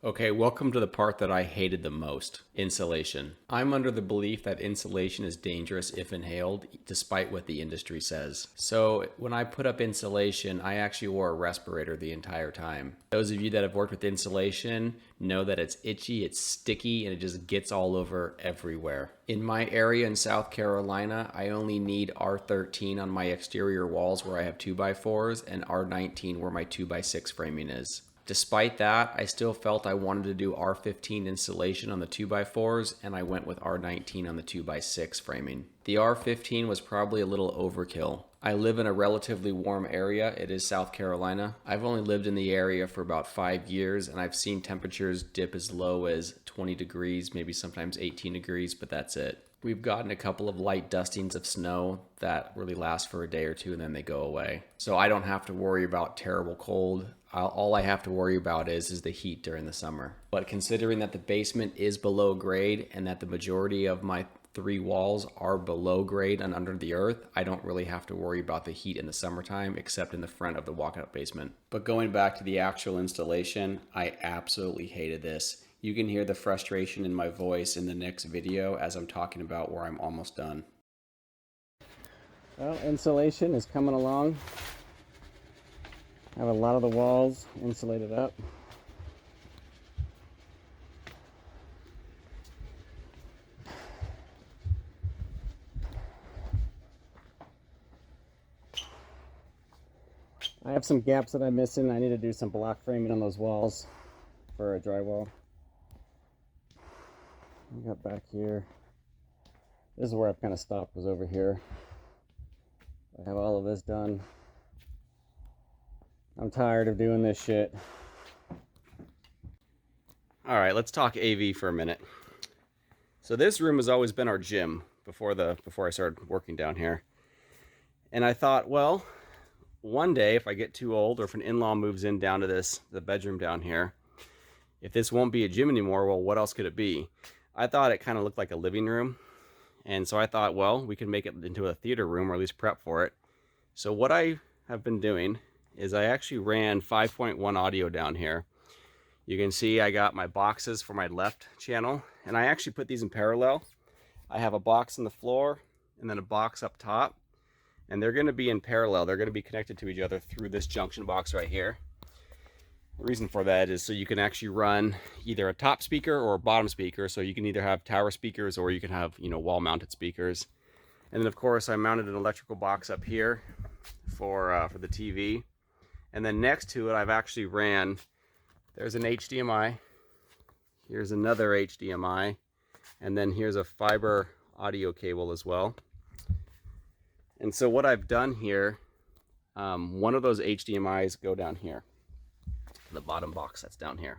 Okay, welcome to the part that I hated the most, insulation. I'm under the belief that insulation is dangerous if inhaled, despite what the industry says. So when I put up insulation, I actually wore a respirator the entire time. Those of you that have worked with insulation know that it's itchy, it's sticky, and it just gets all over everywhere. In my area in South Carolina, I only need R13 on my exterior walls where I have 2x4s and R19 where my 2x6 framing is. Despite that, I still felt I wanted to do R15 insulation on the 2x4s, and I went with R19 on the 2x6 framing. The R15 was probably a little overkill. I live in a relatively warm area. It is South Carolina. I've only lived in the area for about 5 years, and I've seen temperatures dip as low as 20 degrees, maybe sometimes 18 degrees, but that's it. We've gotten a couple of light dustings of snow that really last for a day or two and then they go away. So I don't have to worry about terrible cold. All I have to worry about is the heat during the summer. But considering that the basement is below grade and that the majority of my 3 walls are below grade and under the earth, I don't really have to worry about the heat in the summertime except in the front of the walkout basement. But going back to the actual installation, I absolutely hated this. You can hear the frustration in my voice in the next video as I'm talking about where I'm almost done. Well, insulation is coming along. I have a lot of the walls insulated up. I have some gaps that I'm missing. I need to do some block framing on those walls for a drywall. I got back here. This is where I've kind of stopped, was over here. I have all of this done. I'm tired of doing this shit. All right, let's talk AV for a minute. So this room has always been our gym before I started working down here. And I thought, well, one day if I get too old or if an in-law moves in down to the bedroom down here, if this won't be a gym anymore, well, what else could it be? I thought it kind of looked like a living room. And so I thought, well, we could make it into a theater room or at least prep for it. So what I have been doing is I actually ran 5.1 audio down here. You can see I got my boxes for my left channel, and I actually put these in parallel. I have a box on the floor and then a box up top, and they're going to be in parallel. They're going to be connected to each other through this junction box right here. The reason for that is so you can actually run either a top speaker or a bottom speaker. So you can either have tower speakers or you can have, wall mounted speakers. And then of course I mounted an electrical box up here for the TV. And then next to it, I've actually there's an HDMI. Here's another HDMI. And then here's a fiber audio cable as well. And so what I've done here, one of those HDMIs go down here. The bottom box that's down here.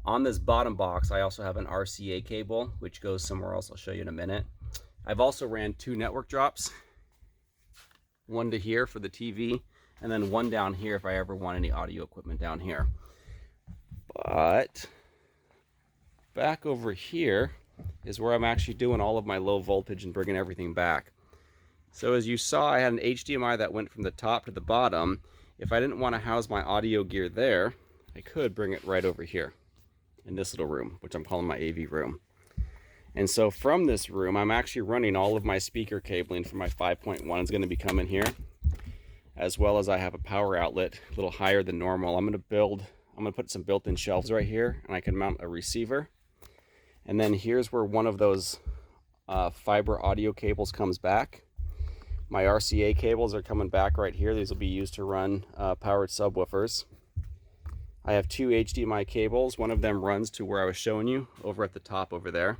On this bottom box, I also have an RCA cable, which goes somewhere else. I'll show you in a minute. I've also ran 2 network drops, one to here for the TV, and then one down here if I ever want any audio equipment down here. But back over here is where I'm actually doing all of my low voltage and bringing everything back. So as you saw, I had an HDMI that went from the top to the bottom. If I didn't want to house my audio gear there, I could bring it right over here in this little room, which I'm calling my AV room. And so from this room, I'm actually running all of my speaker cabling for my 5.1 is going to be coming here, as well as I have a power outlet a little higher than normal. I'm going to put some built-in shelves right here, and I can mount a receiver. And then here's where one of those fiber audio cables comes back. My RCA cables are coming back right here. These will be used to run powered subwoofers. I have 2 HDMI cables. One of them runs to where I was showing you over at the top over there.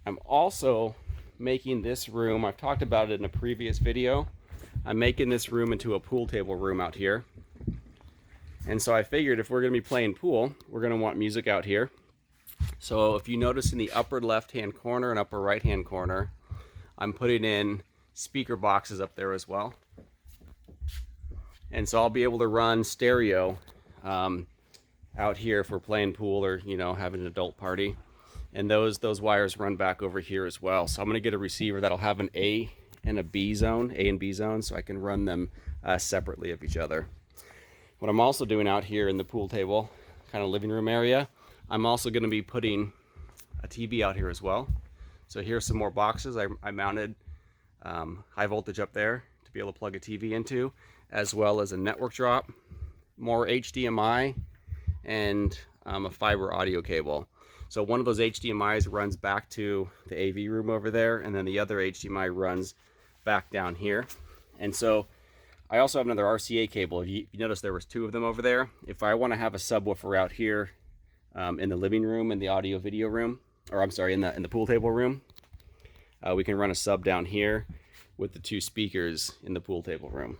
I'm also making this room, I've talked about it in a previous video, I'm making this room into a pool table room out here. And so I figured if we're going to be playing pool, we're going to want music out here. So if you notice in the upper left-hand corner and upper right-hand corner, I'm putting in speaker boxes up there as well. And so I'll be able to run stereo out here if we're playing pool or, having an adult party. And those wires run back over here as well. So I'm going to get a receiver that'll have an A and a B zone, A and B zone, so I can run them separately of each other. What I'm also doing out here in the pool table, kind of living room area, I'm also going to be putting a TV out here as well. So here's some more boxes. I mounted high voltage up there to be able to plug a TV into, as well as a network drop, more HDMI, and a fiber audio cable. So one of those HDMIs runs back to the AV room over there, and then the other HDMI runs back down here. And so I also have another RCA cable. If you notice, there was two of them over there. If I want to have a subwoofer out here in the living room, in the audio video room, or I'm sorry, in the pool table room, we can run a sub down here with the two speakers in the pool table room.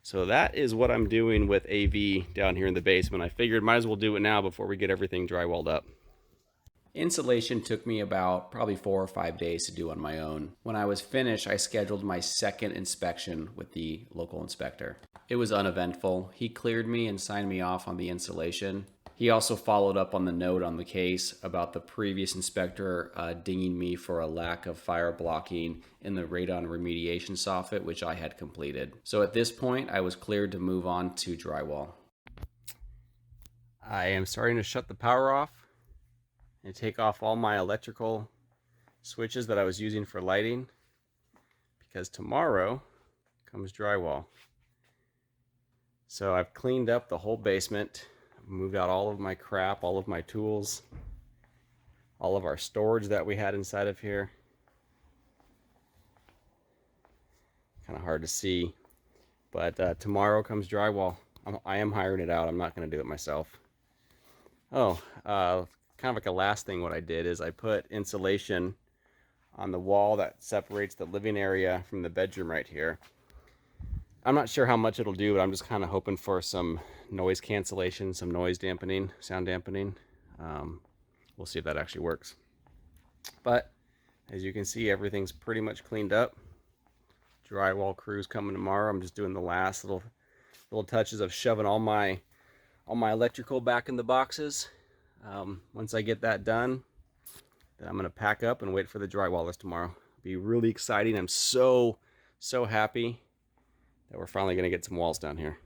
So that is what I'm doing with AV down here in the basement. I figured might as well do it now before we get everything drywalled up. Installation took me about probably 4 or 5 days to do on my own. When I was finished, I scheduled my second inspection with the local inspector. It was uneventful. He cleared me and signed me off on the installation. He also followed up on the note on the case about the previous inspector dinging me for a lack of fire blocking in the radon remediation soffit, which I had completed. So at this point, I was cleared to move on to drywall. I am starting to shut the power off and take off all my electrical switches that I was using for lighting, because tomorrow comes drywall. So I've cleaned up the whole basement, moved out all of my crap, all of my tools, all of our storage that we had inside of here. Kind of hard to see, but tomorrow comes drywall. I am hiring it out. I'm not going to do it myself. Oh, kind of like a last thing, what I did is I put insulation on the wall that separates the living area from the bedroom right here. I'm not sure how much it'll do, but I'm just kind of hoping for some noise cancellation, some noise dampening, sound dampening. We'll see if that actually works. But as you can see, everything's pretty much cleaned up. Drywall crew's coming tomorrow. I'm just doing the last little touches of shoving all my electrical back in the boxes. Once I get that done, then I'm gonna pack up and wait for the drywallers tomorrow. It'll be really exciting. I'm so happy that we're finally gonna get some walls down here.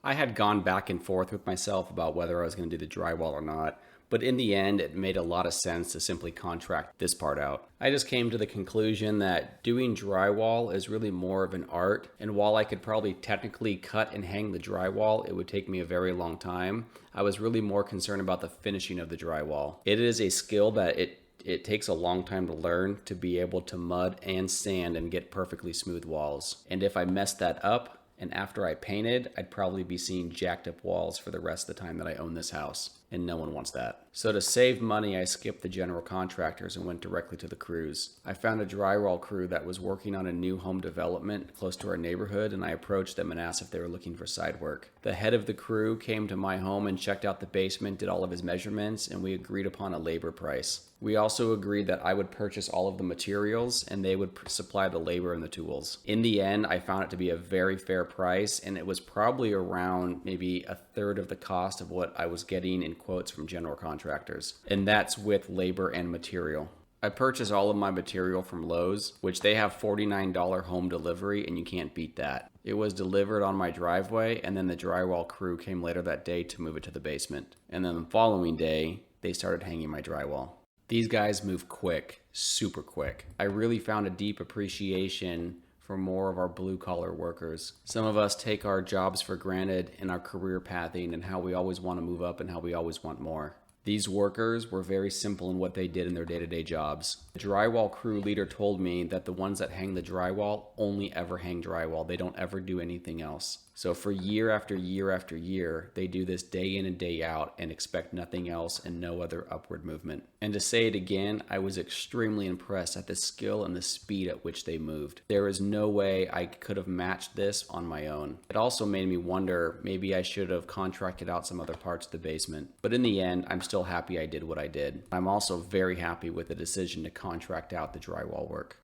I had gone back and forth with myself about whether I was gonna do the drywall or not, but in the end, it made a lot of sense to simply contract this part out. I just came to the conclusion that doing drywall is really more of an art, and while I could probably technically cut and hang the drywall, it would take me a very long time. I was really more concerned about the finishing of the drywall. It is a skill that it takes a long time to learn, to be able to mud and sand and get perfectly smooth walls. And if I messed that up, and after I painted, I'd probably be seeing jacked up walls for the rest of the time that I own this house. And no one wants that. So to save money, I skipped the general contractors and went directly to the crews. I found a drywall crew that was working on a new home development close to our neighborhood, and I approached them and asked if they were looking for side work. The head of the crew came to my home and checked out the basement, did all of his measurements, and we agreed upon a labor price. We also agreed that I would purchase all of the materials and they would supply the labor and the tools. In the end, I found it to be a very fair price, and it was probably around maybe a third of the cost of what I was getting in quotes from general contractors. And that's with labor and material. I purchased all of my material from Lowe's, which they have $49 home delivery, and you can't beat that. It was delivered on my driveway, and then the drywall crew came later that day to move it to the basement. And then the following day, they started hanging my drywall. These guys move quick, super quick. I really found a deep appreciation for more of our blue-collar workers. Some of us take our jobs for granted in our career pathing and how we always want to move up and how we always want more. These workers were very simple in what they did in their day-to-day jobs. The drywall crew leader told me that the ones that hang the drywall only ever hang drywall. They don't ever do anything else. So for year after year after year, they do this day in and day out and expect nothing else and no other upward movement. And to say it again, I was extremely impressed at the skill and the speed at which they moved. There is no way I could have matched this on my own. It also made me wonder, maybe I should have contracted out some other parts of the basement. But in the end, I'm still happy I did what I did. I'm also very happy with the decision to contract out the drywall work.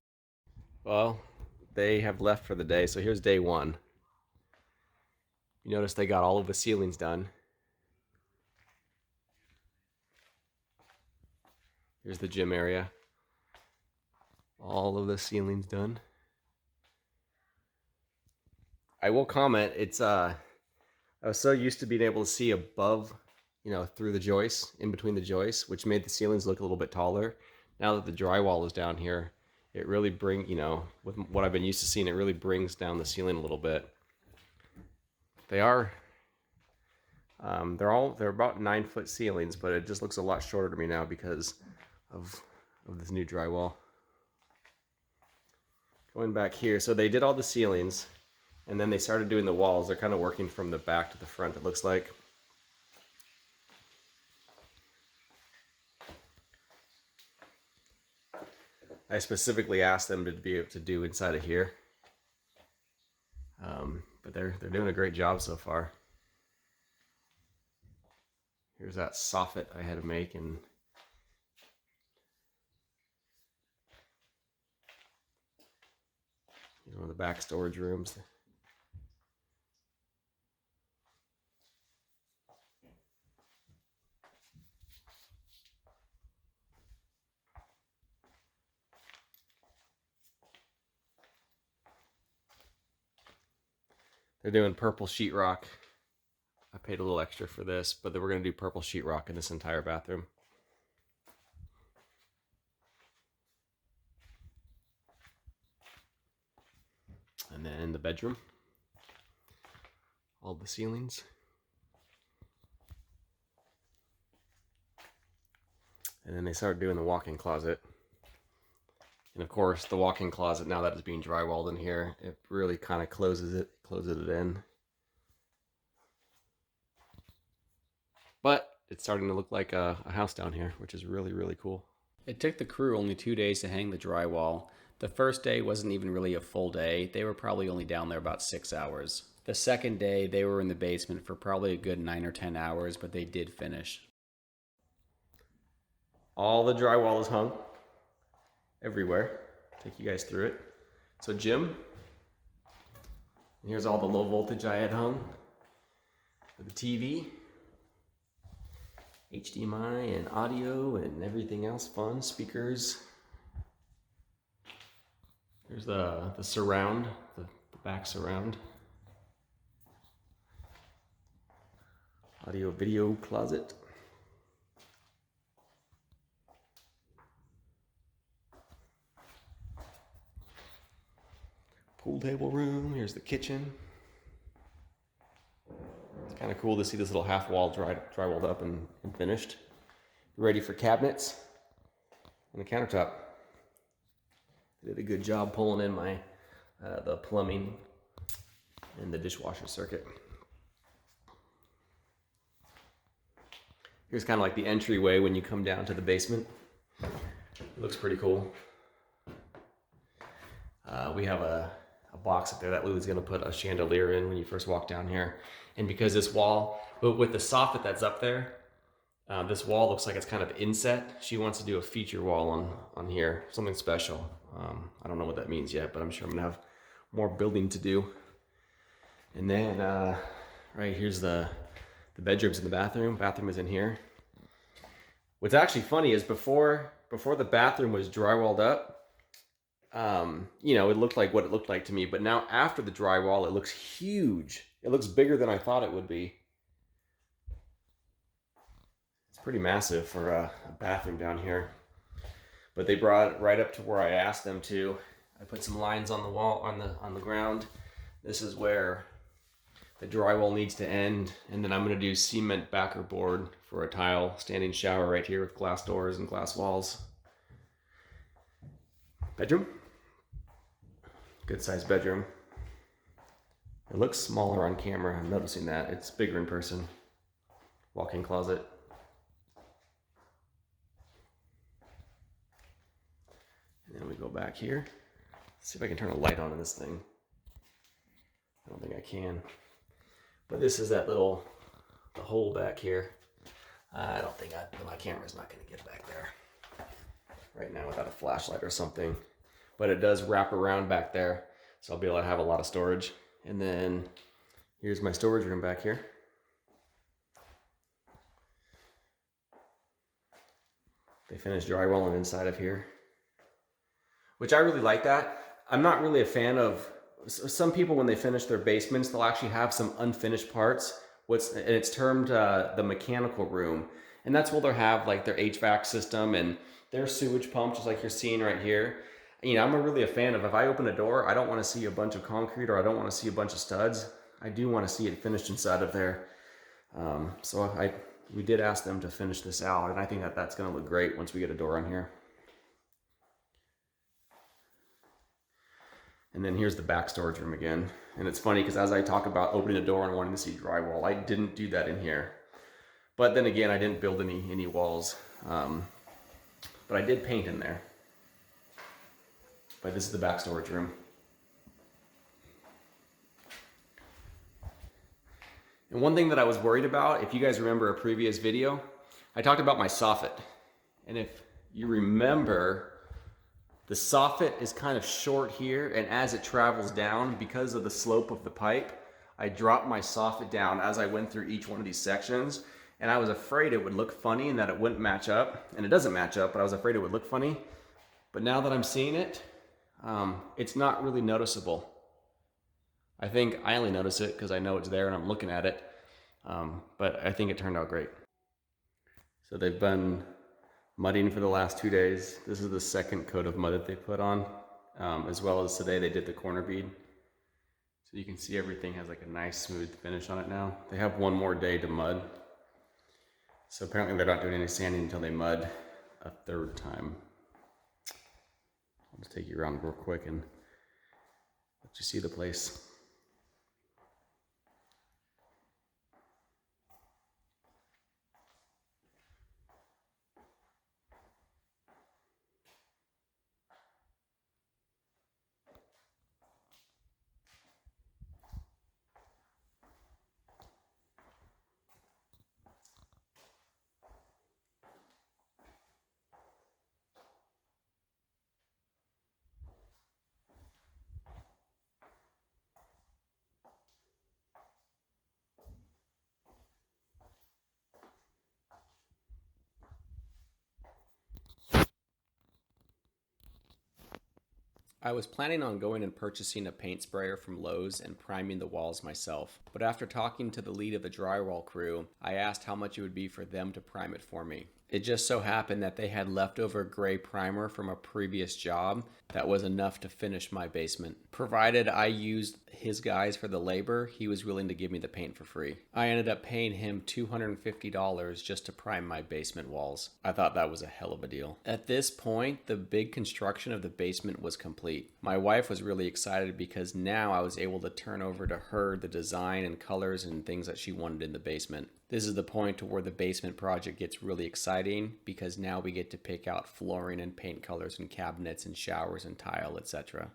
Well, they have left for the day, so here's day one. You notice they got all of the ceilings done. Here's the gym area. All of the ceilings done. I will comment, it's I was so used to being able to see above, through the joists, in between the joists, which made the ceilings look a little bit taller. Now that the drywall is down here, it really with what I've been used to seeing, it really brings down the ceiling a little bit. They are, they're about 9-foot ceilings, but it just looks a lot shorter to me now because of this new drywall. Going back here, so they did all the ceilings, and then they started doing the walls. They're kind of working from the back to the front, it looks like. I specifically asked them to be able to do inside of here, but they're doing a great job so far. Here's that soffit I had to make, and one of the back storage rooms. They're doing purple sheetrock. I paid a little extra for this, but then we're going to do purple sheetrock in this entire bathroom. And then in the bedroom, all the ceilings. And then they started doing the walk-in closet. And of course, the walk-in closet, now that it's being drywalled in here, it really kind of closes it in. But it's starting to look like a house down here, which is really, really cool. It took the crew only 2 days to hang the drywall. The first day wasn't even really a full day. They were probably only down there about 6 hours. The second day, they were in the basement for probably a good 9 or 10 hours, but they did finish. All the drywall is hung everywhere. Take you guys through it. So gym. And here's all the low voltage I had hung. The TV. HDMI and audio and everything else fun. Speakers. Here's the surround, the back surround. Audio video closet. Pool table room. Here's the kitchen. It's kind of cool to see this little half wall drywalled up and finished. Ready for cabinets and the countertop. They did a good job pulling in my the plumbing and the dishwasher circuit. Here's kind of like the entryway when you come down to the basement. It looks pretty cool. We have a box up there that Lily's going to put a chandelier in when you first walk down here. And because this wall, but with the soffit that's up there, this wall looks like it's kind of inset. She wants to do a feature wall on here, something special. I don't know what that means yet, but I'm sure I'm going to have more building to do. And then right here's the bedrooms and the bathroom. Bathroom is in here. What's actually funny is before the bathroom was drywalled up, it looked like what it looked like to me, but now after the drywall, it looks huge. It looks bigger than I thought it would be. It's pretty massive for a bathroom down here. But they brought it right up to where I asked them to. I put some lines on the wall, on the ground. This is where the drywall needs to end, and then I'm going to do cement backer board for a tile standing shower right here with glass doors and glass walls. Bedroom. Good sized bedroom. It looks smaller on camera. I'm noticing that. It's bigger in person. Walk-in closet. And then we go back here. Let's see if I can turn a light on in this thing. I don't think I can. But this is that the hole back here. I don't think my camera's not going to get back there right now without a flashlight or something. But it does wrap around back there, so I'll be able to have a lot of storage. And then here's my storage room back here. They finished drywalling inside of here, which I really like that. I'm not really a fan of, some people when they finish their basements, they'll actually have some unfinished parts and it's termed the mechanical room. And that's where they'll have like their HVAC system and their sewage pump, just like you're seeing right here. You know, I'm really a fan of, if I open a door, I don't want to see a bunch of concrete or I don't want to see a bunch of studs. I do want to see it finished inside of there. We did ask them to finish this out, and I think that that's going to look great once we get a door on here. And then here's the back storage room again. And it's funny because as I talk about opening a door and wanting to see drywall, I didn't do that in here. But then again, I didn't build any walls. But I did paint in there. But this is the back storage room. And one thing that I was worried about, if you guys remember a previous video, I talked about my soffit. And if you remember, the soffit is kind of short here, and as it travels down, because of the slope of the pipe, I dropped my soffit down as I went through each one of these sections, and I was afraid it would look funny and that it wouldn't match up. And it doesn't match up, but I was afraid it would look funny. But now that I'm seeing it, it's not really noticeable. I think I only notice it because I know it's there and I'm looking at it, but I think it turned out great. So they've been mudding for the last 2 days. This is the second coat of mud that they put on, as well as today they did the corner bead. So you can see everything has like a nice smooth finish on it now. They have one more day to mud. So apparently they're not doing any sanding until they mud a third time. I'll just take you around real quick and let you see the place. I was planning on going and purchasing a paint sprayer from Lowe's and priming the walls myself, but after talking to the lead of the drywall crew, I asked how much it would be for them to prime it for me. It just so happened that they had leftover gray primer from a previous job that was enough to finish my basement. Provided I used his guys for the labor, he was willing to give me the paint for free. I ended up paying him $250 just to prime my basement walls. I thought that was a hell of a deal. At this point, the big construction of the basement was complete. My wife was really excited because now I was able to turn over to her the design and colors and things that she wanted in the basement. This is the point to where the basement project gets really exciting because now we get to pick out flooring and paint colors and cabinets and showers and tile, etc.